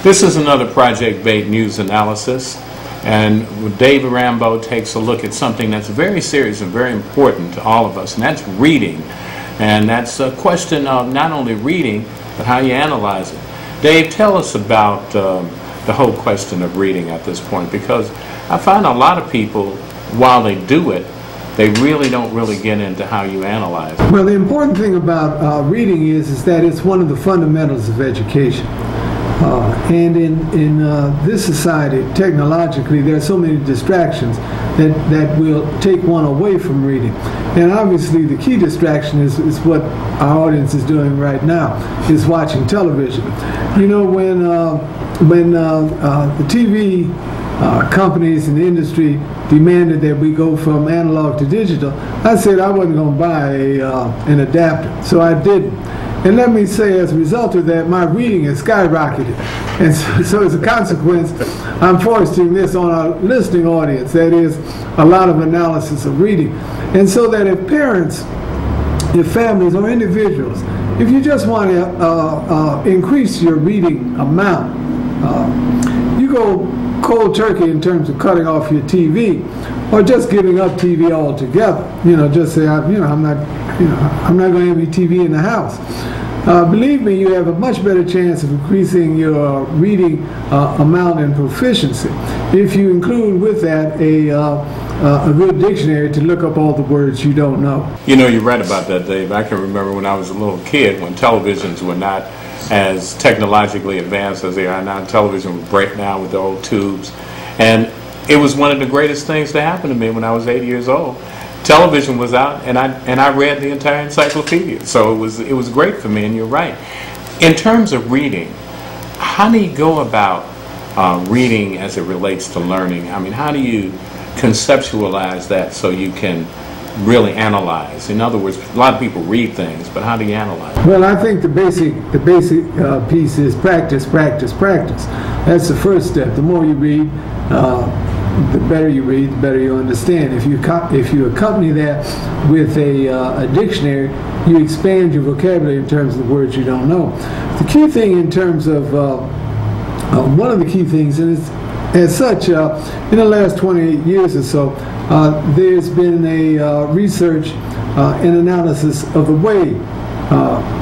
This is another project-based news analysis, and David Rambeau takes a look at something that's very serious and very important to all of us, and that's reading. And that's a question of not only reading, but how you analyze it. Dave, tell us about the whole question of reading at this point, because I find a lot of people, while they do it, they really don't get into how you analyze it. Well, the important thing about reading is that it's one of the fundamentals of education. And in this society, technologically, there are so many distractions that will take one away from reading. And obviously, the key distraction is what our audience is doing right now, is watching television. You know, when the TV companies in the industry demanded that we go from analog to digital, I said I wasn't going to buy an adapter, so I didn't. And let me say, as a result of that, my reading has skyrocketed. And so as a consequence, I'm foisting this on our listening audience. That is, a lot of analysis of reading. And so that if parents, if families, or individuals, if you just want to increase your reading amount, you go cold turkey in terms of cutting off your TV, or just giving up TV altogether. You know, just say, I'm not going to have any TV in the house. Believe me, you have a much better chance of increasing your reading amount and proficiency if you include with that a good dictionary to look up all the words you don't know. You know, you're right about that, Dave. I can remember when I was a little kid, when televisions were not as technologically advanced as they are now. Television would break down with the old tubes, and it was one of the greatest things to happen to me when I was 8 years old. Television was out, and I read the entire encyclopedia, so it was great for me. And you're right. In terms of reading, how do you go about reading as it relates to learning? I mean, how do you conceptualize that so you can really analyze? In other words, a lot of people read things, but how do you analyze? Well, I think the basic piece is practice, practice, practice. That's the first step. The more you read, the better you read, the better you understand. If you accompany that with a dictionary, you expand your vocabulary in terms of the words you don't know. The key thing in terms of one of the key things, and it's, as such, in the last 28 years or so, there's been a research and analysis of the way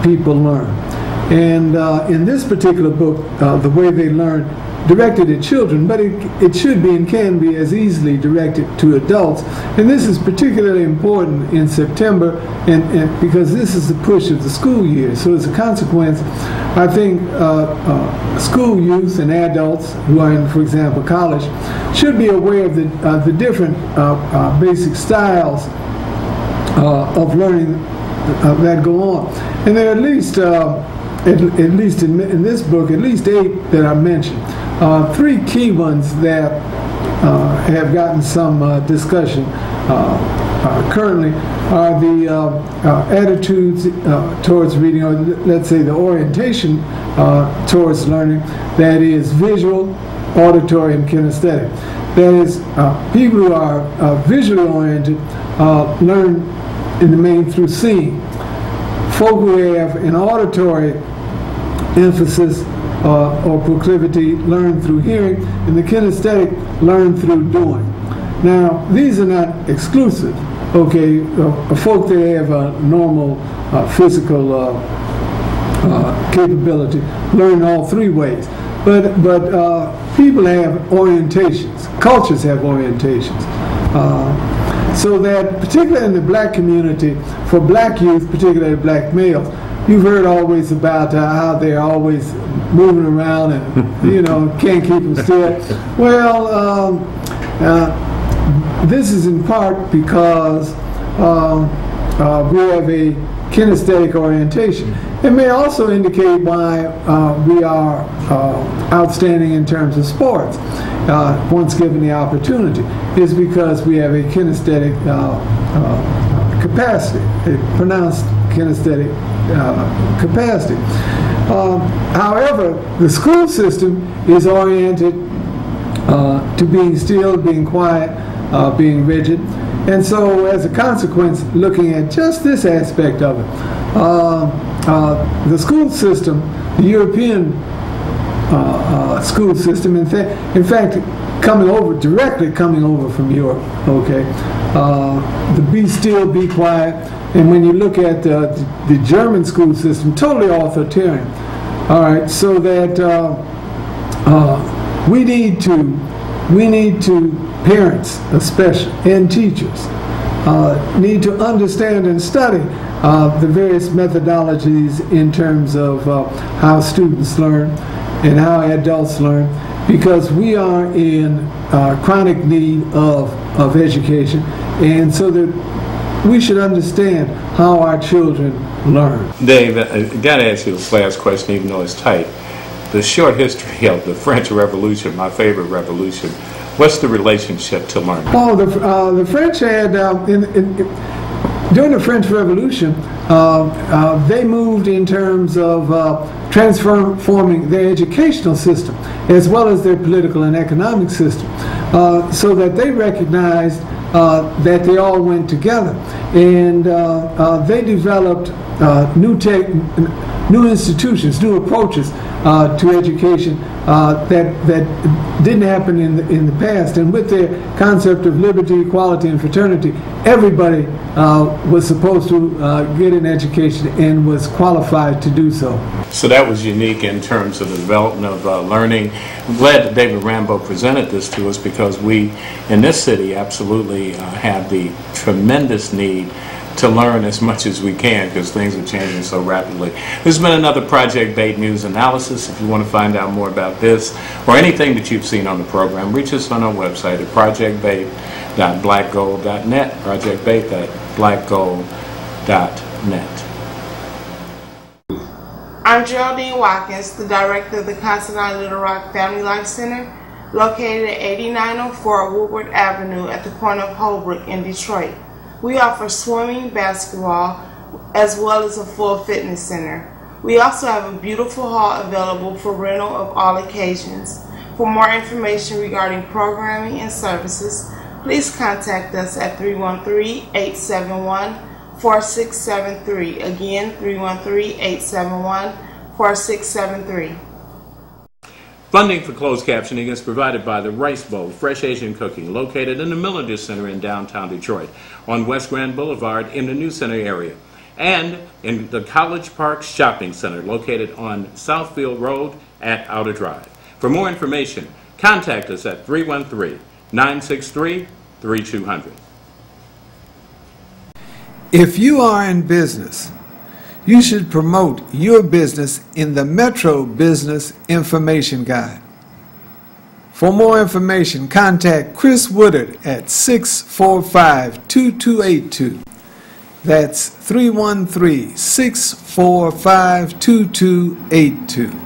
people learn. And in this particular book, The Way They Learn, directed at children, but it should be and can be as easily directed to adults. And this is particularly important in September, and because this is the push of the school year. So as a consequence, I think school youth and adults who are in, for example, college, should be aware of the different basic styles of learning that go on. And there are at least in this book, at least 8 that I mentioned. 3 key ones that have gotten some discussion currently are the attitudes towards reading, or let's say the orientation towards learning, that is visual, auditory, and kinesthetic. That is, people who are visually oriented learn in the main through seeing. Folk who have an auditory emphasis or proclivity learn through hearing, and the kinesthetic learn through doing. Now, these are not exclusive. Okay, folk that have a normal physical capability learn all 3 ways. But people have orientations. Cultures have orientations. So that, particularly in the black community, for black youth, particularly black males, you've heard always about how they're always moving around and, can't keep them still. Well, this is in part because we have a kinesthetic orientation. It may also indicate why we are outstanding in terms of sports, once given the opportunity, is because we have a kinesthetic capacity, a pronounced kinesthetic capacity. However, the school system is oriented to being still, being quiet, being rigid. And so, as a consequence, looking at just this aspect of it, the school system, the European school system. In fact, directly coming over from Europe. Okay, the be still, be quiet, and when you look at the German school system, totally authoritarian. All right, so that we need to parents, especially, and teachers need to understand and study the various methodologies in terms of how students learn and how adults learn, because we are in chronic need of education, and so that we should understand how our children learn. Dave, I got to ask you this last question, even though it's tight. The short history of the French Revolution, my favorite revolution, what's the relationship to learning? Oh, the French had, during the French Revolution, they moved in terms of transforming their educational system as well as their political and economic system, so that they recognized that they all went together, and they developed new institutions, new approaches to education that didn't happen in the past. And with their concept of liberty, equality, and fraternity, everybody was supposed to get an education and was qualified to do so. So that was unique in terms of the development of learning. I'm glad that David Rambeau presented this to us, because we in this city absolutely have the tremendous need to learn as much as we can, because things are changing so rapidly. This has been another Project Bait News Analysis. If you want to find out more about this or anything that you've seen on the program, reach us on our website at projectbait.blackgold.net, projectbait.blackgold.net. I'm Geraldine Watkins, the director of the Considine Little Rock Family Life Center, located at 8904 Woodward Avenue at the corner of Holbrook in Detroit. We offer swimming, basketball, as well as a full fitness center. We also have a beautiful hall available for rental of all occasions. For more information regarding programming and services, please contact us at 313-871-4673. Again, 313-871-4673. Funding for closed captioning is provided by the Rice Bowl Fresh Asian Cooking, located in the Millender Center in downtown Detroit, on West Grand Boulevard in the New Center area, and in the College Park Shopping Center, located on Southfield Road at Outer Drive. For more information, contact us at 313-963-3200. If you are in business, you should promote your business in the Metro Business Information Guide. For more information, contact Chris Woodard at 645-2282. That's 313-645-2282.